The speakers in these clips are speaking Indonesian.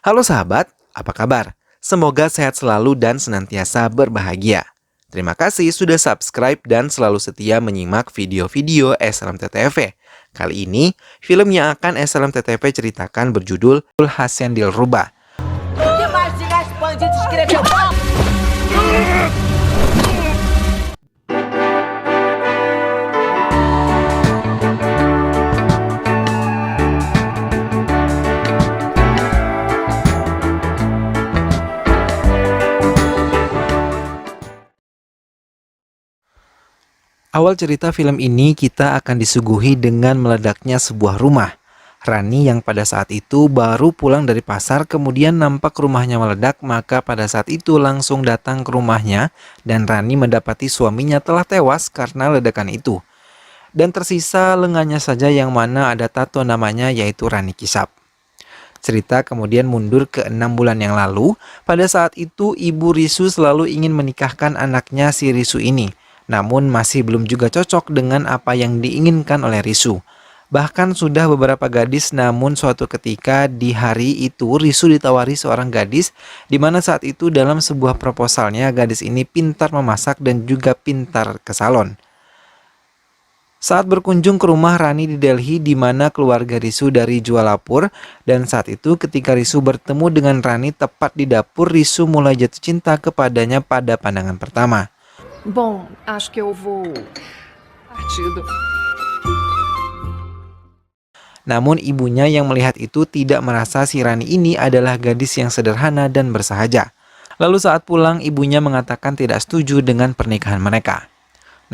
Halo sahabat, apa kabar? Semoga sehat selalu dan senantiasa berbahagia. Terima kasih sudah subscribe dan selalu setia menyimak video-video SLMTTV. Kali ini, film yang akan SLMTTV ceritakan berjudul Hasan Dilrubah. Awal cerita film ini kita akan disuguhi dengan meledaknya sebuah rumah. Rani yang pada saat itu baru pulang dari pasar kemudian nampak rumahnya meledak, maka pada saat itu langsung datang ke rumahnya dan Rani mendapati suaminya telah tewas karena ledakan itu. Dan tersisa lengannya saja yang mana ada tato namanya yaitu Rani Kisap. Cerita kemudian mundur ke 6 bulan yang lalu. Pada saat itu ibu Risu selalu ingin menikahkan anaknya si Risu ini. Namun masih belum juga cocok dengan apa yang diinginkan oleh Risu. Bahkan sudah beberapa gadis, namun suatu ketika di hari itu Risu ditawari seorang gadis, di mana saat itu dalam sebuah proposalnya gadis ini pintar memasak dan juga pintar ke salon. Saat berkunjung ke rumah Rani di Delhi di mana keluarga Risu dari Jualapur, dan saat itu ketika Risu bertemu dengan Rani tepat di dapur, Risu mulai jatuh cinta kepadanya pada pandangan pertama. Bom, acho que eu vou partido. Namun ibunya yang melihat itu tidak merasa si Rani ini adalah gadis yang sederhana dan bersahaja. Lalu saat pulang ibunya mengatakan tidak setuju dengan pernikahan mereka.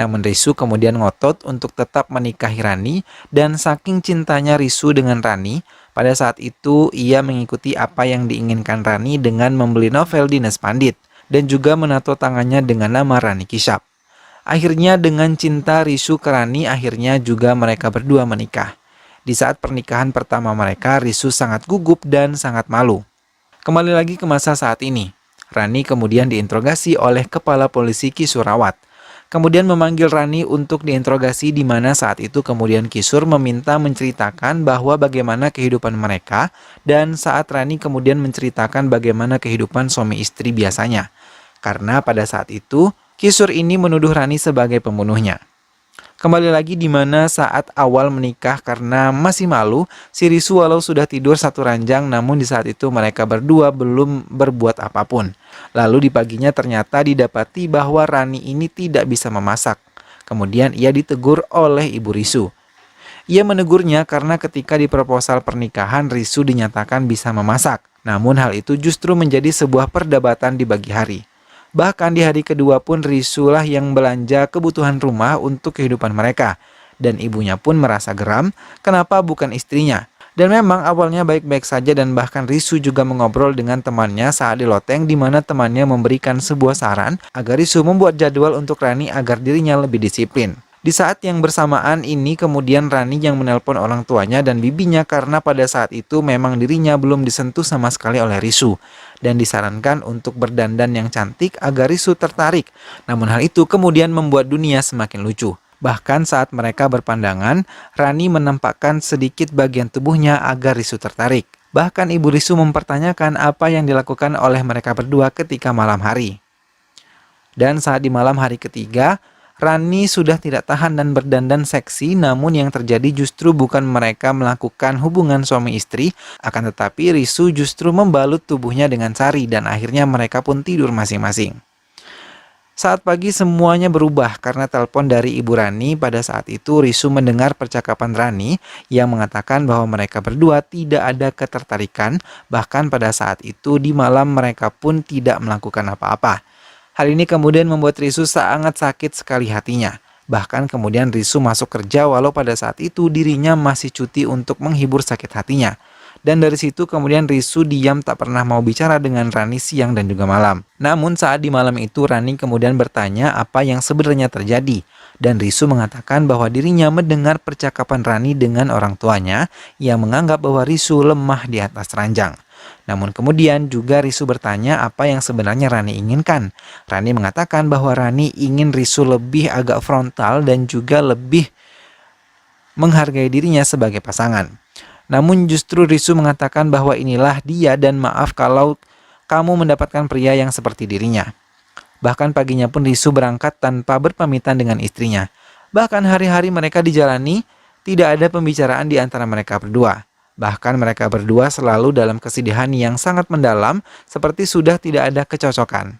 Namun Risu kemudian ngotot untuk tetap menikahi Rani, dan saking cintanya Risu dengan Rani, pada saat itu ia mengikuti apa yang diinginkan Rani dengan membeli novel Dinas Pandit dan juga menato tangannya dengan nama Rani Kisap. Akhirnya dengan cinta Risu ke Rani, akhirnya juga mereka berdua menikah. Di saat pernikahan pertama mereka, Risu sangat gugup dan sangat malu. Kembali lagi ke masa saat ini. Rani kemudian diinterogasi oleh Kepala Polisi Kisurawat. Kemudian memanggil Rani untuk diinterogasi, di mana saat itu kemudian Kisur meminta menceritakan bahwa bagaimana kehidupan mereka, dan saat Rani kemudian menceritakan bagaimana kehidupan suami istri biasanya. Karena pada saat itu Kisur ini menuduh Rani sebagai pembunuhnya. Kembali lagi di mana saat awal menikah karena masih malu, si Risu walau sudah tidur satu ranjang, namun di saat itu mereka berdua belum berbuat apapun. Lalu di paginya ternyata didapati bahwa Rani ini tidak bisa memasak. Kemudian ia ditegur oleh ibu Risu. Ia menegurnya karena ketika di proposal pernikahan Risu dinyatakan bisa memasak. Namun hal itu justru menjadi sebuah perdebatan di pagi hari. Bahkan di hari kedua pun Risu lah yang belanja kebutuhan rumah untuk kehidupan mereka. Dan ibunya pun merasa geram, kenapa bukan istrinya? Dan memang awalnya baik-baik saja, dan bahkan Risu juga mengobrol dengan temannya saat di loteng, di mana temannya memberikan sebuah saran agar Risu membuat jadwal untuk Rani agar dirinya lebih disiplin. Di saat yang bersamaan ini kemudian Rani yang menelpon orang tuanya dan bibinya karena pada saat itu memang dirinya belum disentuh sama sekali oleh Risu dan disarankan untuk berdandan yang cantik agar Risu tertarik. Namun hal itu kemudian membuat dunia semakin lucu. Bahkan saat mereka berpandangan, Rani menampakkan sedikit bagian tubuhnya agar Risu tertarik. Bahkan ibu Risu mempertanyakan apa yang dilakukan oleh mereka berdua ketika malam hari. Dan saat di malam hari ketiga, Rani sudah tidak tahan dan berdandan seksi, namun yang terjadi justru bukan mereka melakukan hubungan suami istri, akan tetapi Risu justru membalut tubuhnya dengan sari dan akhirnya mereka pun tidur masing-masing. Saat pagi semuanya berubah karena telepon dari ibu Rani. Pada saat itu Risu mendengar percakapan Rani yang mengatakan bahwa mereka berdua tidak ada ketertarikan, bahkan pada saat itu di malam mereka pun tidak melakukan apa-apa. Hal ini kemudian membuat Risu sangat sakit sekali hatinya. Bahkan kemudian Risu masuk kerja walau pada saat itu dirinya masih cuti untuk menghibur sakit hatinya. Dan dari situ kemudian Risu diam tak pernah mau bicara dengan Rani siang dan juga malam. Namun saat di malam itu Rani kemudian bertanya apa yang sebenarnya terjadi. Dan Risu mengatakan bahwa dirinya mendengar percakapan Rani dengan orang tuanya yang menganggap bahwa Risu lemah di atas ranjang. Namun kemudian juga Risu bertanya apa yang sebenarnya Rani inginkan. Rani mengatakan bahwa Rani ingin Risu lebih agak frontal dan juga lebih menghargai dirinya sebagai pasangan. Namun justru Risu mengatakan bahwa inilah dia dan maaf kalau kamu mendapatkan pria yang seperti dirinya. Bahkan paginya pun Risu berangkat tanpa berpamitan dengan istrinya. Bahkan hari-hari mereka dijalani, tidak ada pembicaraan di antara mereka berdua. Bahkan mereka berdua selalu dalam kesedihan yang sangat mendalam, seperti sudah tidak ada kecocokan.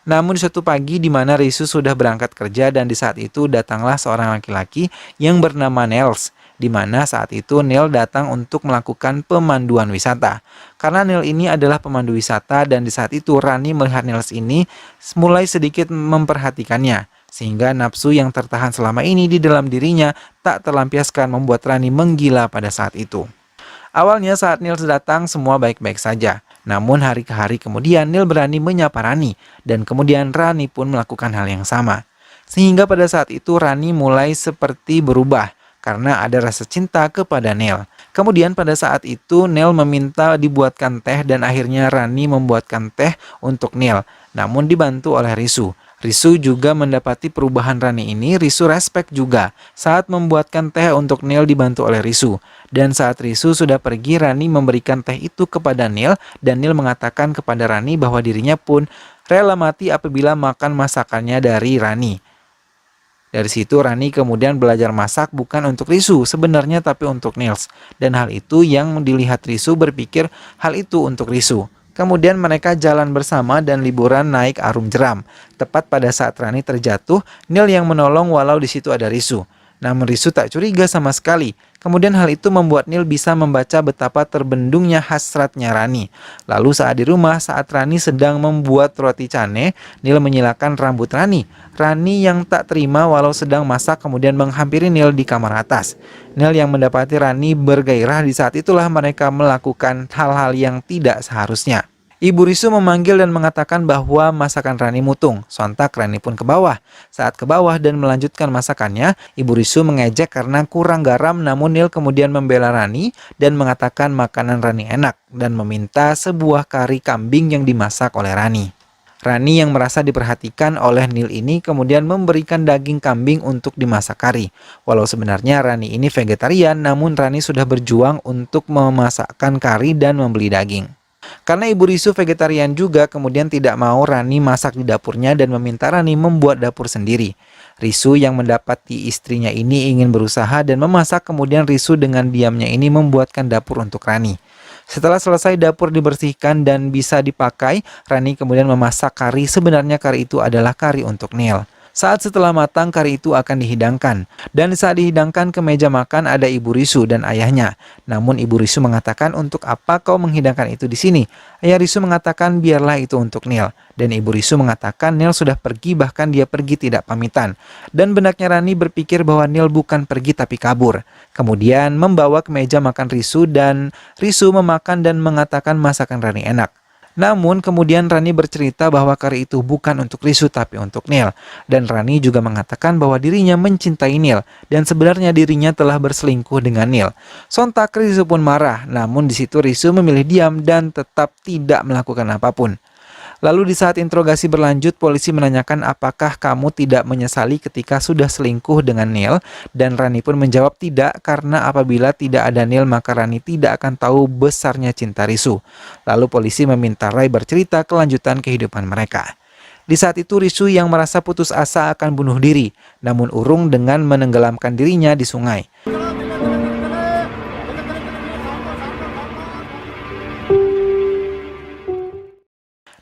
Namun di suatu pagi di mana Risu sudah berangkat kerja dan di saat itu datanglah seorang laki-laki yang bernama Nels, di mana saat itu Neil datang untuk melakukan pemanduan wisata. Karena Neil ini adalah pemandu wisata dan di saat itu Rani melihat Nels ini mulai sedikit memperhatikannya, sehingga nafsu yang tertahan selama ini di dalam dirinya tak terlampiaskan membuat Rani menggila pada saat itu. Awalnya saat Nils datang semua baik-baik saja. Namun hari ke hari kemudian Neil berani menyapa Rani dan kemudian Rani pun melakukan hal yang sama. Sehingga pada saat itu Rani mulai seperti berubah karena ada rasa cinta kepada Neil. Kemudian pada saat itu Neil meminta dibuatkan teh dan akhirnya Rani membuatkan teh untuk Neil, namun dibantu oleh Risu. Risu juga mendapati perubahan Rani ini. Risu respect juga saat membuatkan teh untuk Neil dibantu oleh Risu. Dan saat Risu sudah pergi, Rani memberikan teh itu kepada Neil dan Neil mengatakan kepada Rani bahwa dirinya pun rela mati apabila makan masakannya dari Rani. Dari situ Rani kemudian belajar masak bukan untuk Risu sebenarnya tapi untuk Nils. Dan hal itu yang dilihat Risu berpikir hal itu untuk Risu. Kemudian mereka jalan bersama dan liburan naik arum jeram. Tepat pada saat Rani terjatuh, Neil yang menolong walau di situ ada Risu. Namun Risu tak curiga sama sekali. Kemudian hal itu membuat Neil bisa membaca betapa terbendungnya hasratnya Rani. Lalu saat di rumah, saat Rani sedang membuat roti cane, Neil menyilakan rambut Rani. Rani yang tak terima walau sedang masak kemudian menghampiri Neil di kamar atas. Neil yang mendapati Rani bergairah, di saat itulah mereka melakukan hal-hal yang tidak seharusnya. Ibu Risu memanggil dan mengatakan bahwa masakan Rani mutung. Sontak Rani pun ke bawah. Saat ke bawah dan melanjutkan masakannya, Ibu Risu mengejek karena kurang garam, namun Neil kemudian membela Rani dan mengatakan makanan Rani enak dan meminta sebuah kari kambing yang dimasak oleh Rani. Rani yang merasa diperhatikan oleh Neil ini kemudian memberikan daging kambing untuk dimasak kari. Walau sebenarnya Rani ini vegetarian, namun Rani sudah berjuang untuk memasakkan kari dan membeli daging. Karena Ibu Risu vegetarian juga, kemudian tidak mau Rani masak di dapurnya dan meminta Rani membuat dapur sendiri. Risu yang mendapati istrinya ini ingin berusaha dan memasak, kemudian Risu dengan diamnya ini membuatkan dapur untuk Rani. Setelah selesai dapur dibersihkan dan bisa dipakai, Rani kemudian memasak kari. Sebenarnya kari itu adalah kari untuk Neil. Saat setelah matang, kari itu akan dihidangkan. Dan saat dihidangkan ke meja makan ada Ibu Risu dan ayahnya. Namun Ibu Risu mengatakan, untuk apa kau menghidangkan itu di sini? Ayah Risu mengatakan biarlah itu untuk Neil. Dan Ibu Risu mengatakan Neil sudah pergi, bahkan dia pergi tidak pamitan. Dan benaknya Rani berpikir bahwa Neil bukan pergi tapi kabur. Kemudian membawa ke meja makan Risu dan Risu memakan dan mengatakan masakan Rani enak. Namun kemudian Rani bercerita bahwa kari itu bukan untuk Risu tapi untuk Neil. Dan Rani juga mengatakan bahwa dirinya mencintai Neil dan sebenarnya dirinya telah berselingkuh dengan Neil. Sontak Risu pun marah, namun di situ Risu memilih diam dan tetap tidak melakukan apapun. Lalu di saat interogasi berlanjut, polisi menanyakan apakah kamu tidak menyesali ketika sudah selingkuh dengan Neil, dan Rani pun menjawab tidak, karena apabila tidak ada Neil maka Rani tidak akan tahu besarnya cinta Risu. Lalu polisi meminta Rai bercerita kelanjutan kehidupan mereka. Di saat itu Risu yang merasa putus asa akan bunuh diri, namun urung dengan menenggelamkan dirinya di sungai.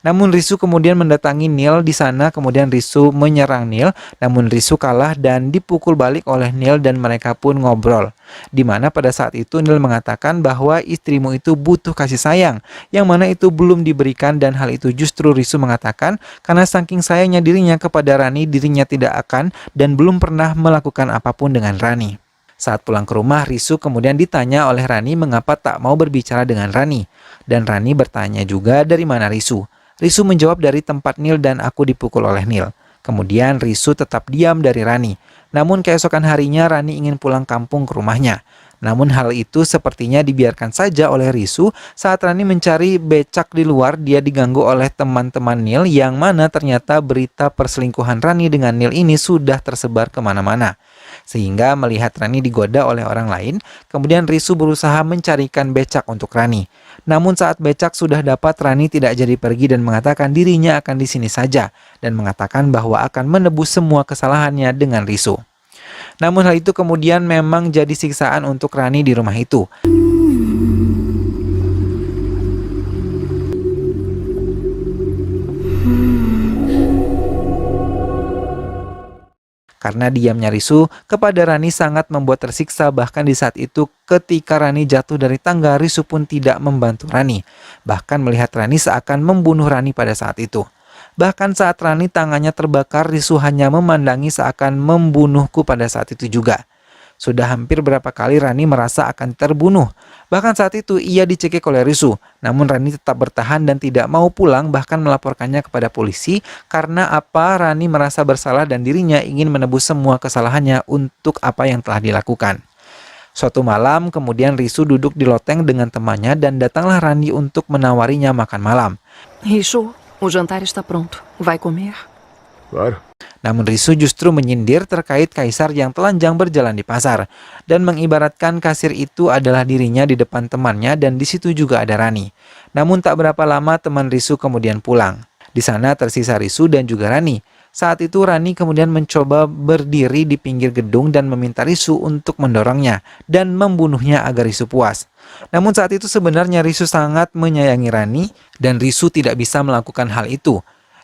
Namun Risu kemudian mendatangi Neil di sana, kemudian Risu menyerang Neil, namun Risu kalah dan dipukul balik oleh Neil dan mereka pun ngobrol. Di mana pada saat itu Neil mengatakan bahwa istrimu itu butuh kasih sayang, yang mana itu belum diberikan, dan hal itu justru Risu mengatakan karena saking sayangnya dirinya kepada Rani, dirinya tidak akan dan belum pernah melakukan apapun dengan Rani. Saat pulang ke rumah, Risu kemudian ditanya oleh Rani mengapa tak mau berbicara dengan Rani. Dan Rani bertanya juga dari mana Risu. Risu menjawab dari tempat Neil dan aku dipukul oleh Neil. Kemudian Risu tetap diam dari Rani. Namun keesokan harinya Rani ingin pulang kampung ke rumahnya. Namun hal itu sepertinya dibiarkan saja oleh Risu. Saat Rani mencari becak di luar, dia diganggu oleh teman-teman Neil yang mana ternyata berita perselingkuhan Rani dengan Neil ini sudah tersebar kemana-mana. Sehingga melihat Rani digoda oleh orang lain, kemudian Risu berusaha mencarikan becak untuk Rani. Namun saat becak sudah dapat, Rani tidak jadi pergi dan mengatakan dirinya akan di sini saja dan mengatakan bahwa akan menebus semua kesalahannya dengan Risu. Namun hal itu kemudian memang jadi siksaan untuk Rani di rumah itu. Karena diamnya Risu kepada Rani sangat membuat tersiksa, bahkan di saat itu ketika Rani jatuh dari tangga, Risu pun tidak membantu Rani. Bahkan melihat Rani seakan membunuh Rani pada saat itu. Bahkan saat Rani tangannya terbakar, Risu hanya memandangi seakan membunuhku pada saat itu juga. Sudah hampir berapa kali Rani merasa akan terbunuh. Bahkan saat itu ia dicekik oleh Risu. Namun Rani tetap bertahan dan tidak mau pulang, bahkan melaporkannya kepada polisi karena Rani merasa bersalah dan dirinya ingin menebus semua kesalahannya untuk apa yang telah dilakukan. Suatu malam kemudian Risu duduk di loteng dengan temannya dan datanglah Rani untuk menawarinya makan malam. Richo, o jantar está pronto. Vai comer? Claro. Namun Risu justru menyindir terkait kaisar yang telanjang berjalan di pasar dan mengibaratkan kasir itu adalah dirinya di depan temannya dan di situ juga ada Rani. Namun tak berapa lama teman Risu kemudian pulang. Di sana tersisa Risu dan juga Rani. Saat itu Rani kemudian mencoba berdiri di pinggir gedung dan meminta Risu untuk mendorongnya dan membunuhnya agar Risu puas. Namun saat itu sebenarnya Risu sangat menyayangi Rani dan Risu tidak bisa melakukan hal itu.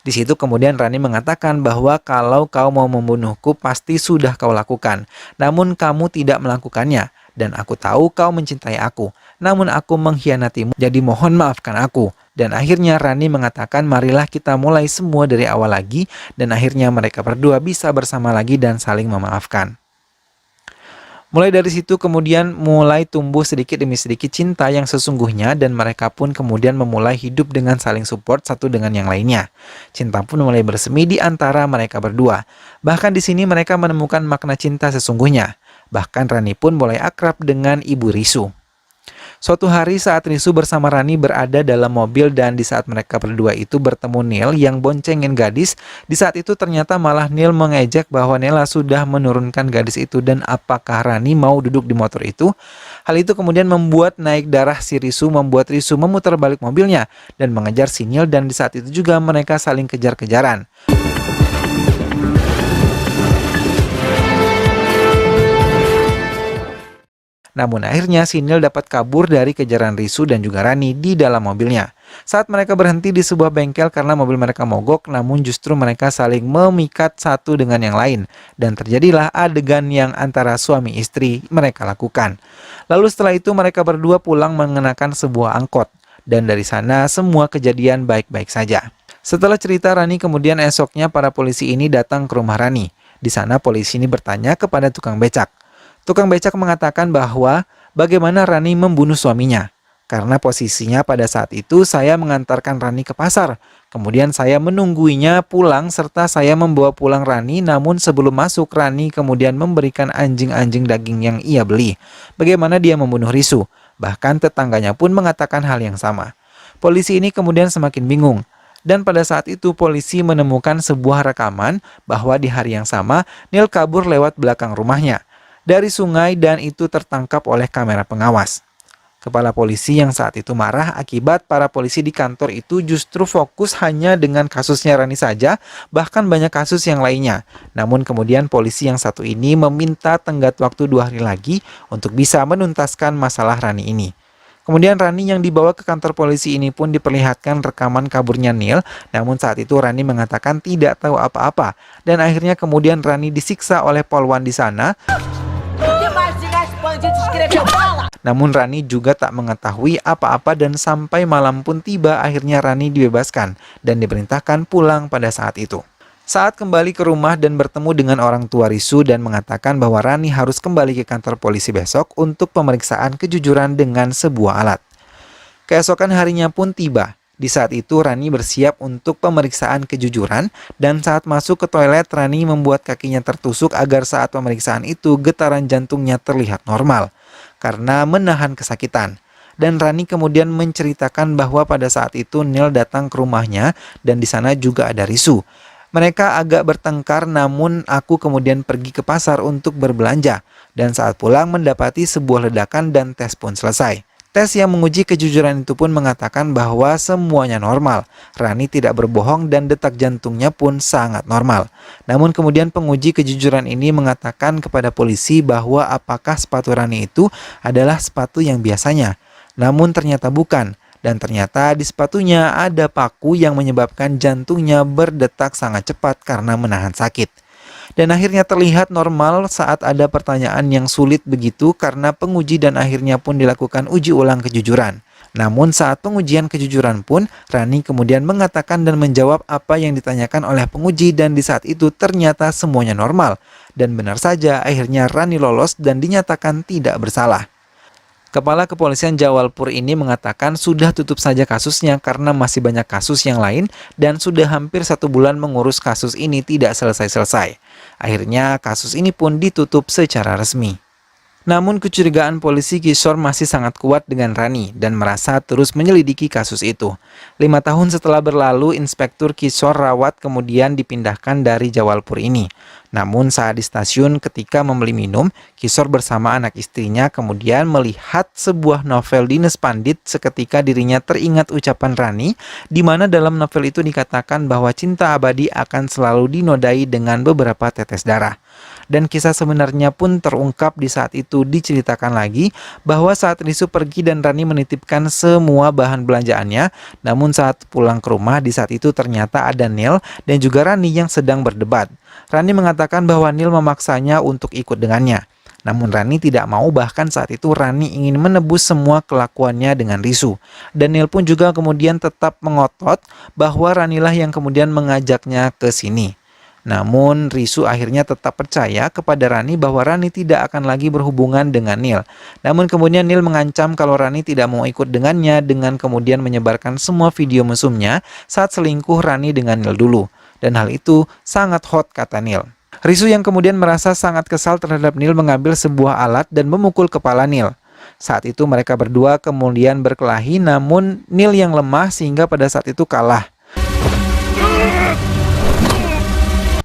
Di situ kemudian Rani mengatakan bahwa kalau kau mau membunuhku pasti sudah kau lakukan. Namun kamu tidak melakukannya dan aku tahu kau mencintai aku. Namun aku mengkhianatimu, jadi mohon maafkan aku. Dan akhirnya Rani mengatakan marilah kita mulai semua dari awal lagi. Dan akhirnya mereka berdua bisa bersama lagi dan saling memaafkan. Mulai dari situ kemudian mulai tumbuh sedikit demi sedikit cinta yang sesungguhnya dan mereka pun kemudian memulai hidup dengan saling support satu dengan yang lainnya. Cinta pun mulai bersemi di antara mereka berdua. Bahkan di sini mereka menemukan makna cinta sesungguhnya. Bahkan Rani pun mulai akrab dengan ibu Risu. Suatu hari saat Risu bersama Rani berada dalam mobil dan di saat mereka berdua itu bertemu Neil yang boncengin gadis, di saat itu ternyata malah Neil mengejek bahwa Nela sudah menurunkan gadis itu dan apakah Rani mau duduk di motor itu. Hal itu kemudian membuat naik darah si Risu, membuat Risu memutar balik mobilnya dan mengejar si Neil dan di saat itu juga mereka saling kejar-kejaran. Namun akhirnya si Neil dapat kabur dari kejaran Risu dan juga Rani di dalam mobilnya. Saat mereka berhenti di sebuah bengkel karena mobil mereka mogok, namun justru mereka saling memikat satu dengan yang lain. Dan terjadilah adegan yang antara suami istri mereka lakukan. Lalu setelah itu mereka berdua pulang mengenakan sebuah angkot. Dan dari sana semua kejadian baik-baik saja. Setelah cerita Rani kemudian esoknya para polisi ini datang ke rumah Rani. Di sana polisi ini bertanya kepada tukang becak. Tukang becak mengatakan bahwa bagaimana Rani membunuh suaminya. Karena posisinya pada saat itu saya mengantarkan Rani ke pasar. Kemudian saya menungguinya pulang serta saya membawa pulang Rani. Namun sebelum masuk Rani kemudian memberikan anjing-anjing daging yang ia beli. Bagaimana dia membunuh Risu. Bahkan tetangganya pun mengatakan hal yang sama. Polisi ini kemudian semakin bingung. Dan pada saat itu polisi menemukan sebuah rekaman bahwa di hari yang sama Neil kabur lewat belakang rumahnya dari sungai dan itu tertangkap oleh kamera pengawas. Kepala polisi yang saat itu marah akibat para polisi di kantor itu justru fokus hanya dengan kasusnya Rani saja, bahkan banyak kasus yang lainnya. Namun kemudian polisi yang satu ini meminta tenggat waktu 2 hari lagi untuk bisa menuntaskan masalah Rani ini. Kemudian Rani yang dibawa ke kantor polisi ini pun diperlihatkan rekaman kaburnya Neil, namun saat itu Rani mengatakan tidak tahu apa-apa. Dan akhirnya kemudian Rani disiksa oleh polwan di sana. Namun Rani juga tak mengetahui apa-apa dan sampai malam pun tiba akhirnya Rani dibebaskan dan diperintahkan pulang pada saat itu. Saat kembali ke rumah dan bertemu dengan orang tua Risu dan mengatakan bahwa Rani harus kembali ke kantor polisi besok untuk pemeriksaan kejujuran dengan sebuah alat. Keesokan harinya pun tiba. Di saat itu Rani bersiap untuk pemeriksaan kejujuran dan saat masuk ke toilet Rani membuat kakinya tertusuk agar saat pemeriksaan itu getaran jantungnya terlihat normal karena menahan kesakitan. Dan Rani kemudian menceritakan bahwa pada saat itu Neil datang ke rumahnya dan di sana juga ada Risu. Mereka agak bertengkar, namun aku kemudian pergi ke pasar untuk berbelanja, dan saat pulang mendapati sebuah ledakan dan tes pun selesai. Tes yang menguji kejujuran itu pun mengatakan bahwa semuanya normal. Rani tidak berbohong dan detak jantungnya pun sangat normal. Namun kemudian penguji kejujuran ini mengatakan kepada polisi bahwa apakah sepatu Rani itu adalah sepatu yang biasanya. Namun ternyata bukan. Dan ternyata di sepatunya ada paku yang menyebabkan jantungnya berdetak sangat cepat karena menahan sakit. Dan akhirnya terlihat normal saat ada pertanyaan yang sulit begitu karena penguji dan akhirnya pun dilakukan uji ulang kejujuran. Namun saat pengujian kejujuran pun, Rani kemudian mengatakan dan menjawab apa yang ditanyakan oleh penguji dan di saat itu ternyata semuanya normal. Dan benar saja akhirnya Rani lolos dan dinyatakan tidak bersalah. Kepala Kepolisian Jawalpur ini mengatakan sudah tutup saja kasusnya karena masih banyak kasus yang lain dan sudah hampir 1 bulan mengurus kasus ini tidak selesai-selesai. Akhirnya kasus ini pun ditutup secara resmi. Namun kecurigaan polisi Kishore masih sangat kuat dengan Rani dan merasa terus menyelidiki kasus itu. 5 tahun setelah berlalu, Inspektur Kishore Rawat kemudian dipindahkan dari Jawalpur ini. Namun saat di stasiun ketika membeli minum, Kishore bersama anak istrinya kemudian melihat sebuah novel Dinas Pandit seketika dirinya teringat ucapan Rani, di mana dalam novel itu dikatakan bahwa cinta abadi akan selalu dinodai dengan beberapa tetes darah. Dan kisah sebenarnya pun terungkap di saat itu diceritakan lagi bahwa saat Risu pergi dan Rani menitipkan semua bahan belanjaannya, namun saat pulang ke rumah di saat itu ternyata ada Neil dan juga Rani yang sedang berdebat. Rani mengatakan bahwa Neil memaksanya untuk ikut dengannya. Namun Rani tidak mau, bahkan saat itu Rani ingin menebus semua kelakuannya dengan Risu. Dan Neil pun juga kemudian tetap mengotot bahwa Ranilah yang kemudian mengajaknya ke sini. Namun Risu akhirnya tetap percaya kepada Rani bahwa Rani tidak akan lagi berhubungan dengan Neil. Namun kemudian Neil mengancam kalau Rani tidak mau ikut dengannya dengan kemudian menyebarkan semua video mesumnya saat selingkuh Rani dengan Neil dulu. Dan hal itu sangat hot, kata Neil. Risu yang kemudian merasa sangat kesal terhadap Neil mengambil sebuah alat dan memukul kepala Neil. Saat itu mereka berdua kemudian berkelahi, namun Neil yang lemah sehingga pada saat itu kalah.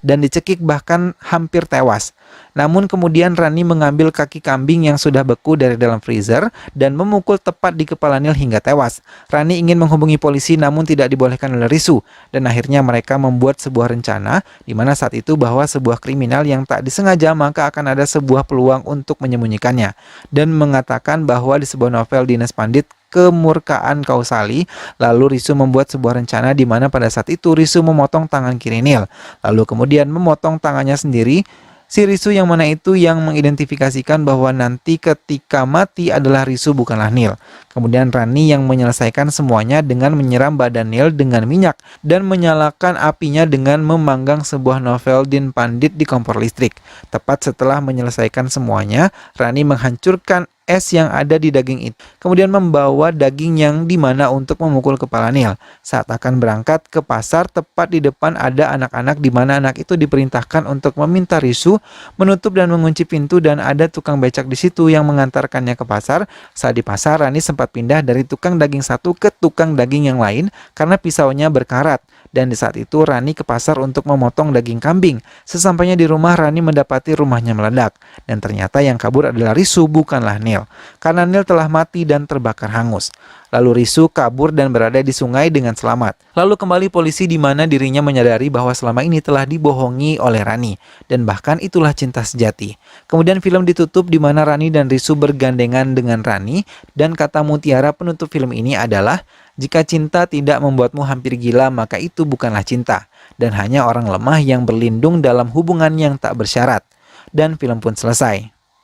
Dan dicekik bahkan hampir tewas. Namun kemudian Rani mengambil kaki kambing yang sudah beku dari dalam freezer dan memukul tepat di kepala Neil hingga tewas. Rani ingin menghubungi polisi namun tidak dibolehkan oleh Risu, dan akhirnya mereka membuat sebuah rencana di mana saat itu bahwa sebuah kriminal yang tak disengaja maka akan ada sebuah peluang untuk menyembunyikannya, dan mengatakan bahwa di sebuah novel Dinas Pandit Kemurkaan Kausali, lalu Risu membuat sebuah rencana di mana pada saat itu Risu memotong tangan kiri Neil, lalu kemudian memotong tangannya sendiri. Si Risu yang mana itu yang mengidentifikasikan bahwa nanti ketika mati adalah Risu bukanlah Neil. Kemudian Rani yang menyelesaikan semuanya dengan menyiram badan Neil dengan minyak dan menyalakan apinya dengan memanggang sebuah novel Din Pandit di kompor listrik. Tepat setelah menyelesaikan semuanya, Rani menghancurkan es yang ada di daging itu. Kemudian membawa daging yang dimana untuk memukul kepala Neil. Saat akan berangkat ke pasar, tepat di depan ada anak-anak di mana anak itu diperintahkan untuk meminta Risu menutup dan mengunci pintu, dan ada tukang becak di situ yang mengantarkannya ke pasar. Saat di pasar, Rani sempat pindah dari tukang daging satu ke tukang daging yang lain karena pisaunya berkarat. Dan di saat itu Rani ke pasar untuk memotong daging kambing. Sesampainya di rumah, Rani mendapati rumahnya meledak. Dan ternyata yang kabur adalah Risu bukanlah Neil. Karena Neil telah mati dan terbakar hangus. Lalu Risu kabur dan berada di sungai dengan selamat. Lalu kembali polisi di mana dirinya menyadari bahwa selama ini telah dibohongi oleh Rani. Dan bahkan itulah cinta sejati. Kemudian film ditutup di mana Rani dan Risu bergandengan dengan Rani. Dan kata mutiara penutup film ini adalah, jika cinta tidak membuatmu hampir gila, maka itu bukanlah cinta. Dan hanya orang lemah yang berlindung dalam hubungan yang tak bersyarat. Dan film pun selesai.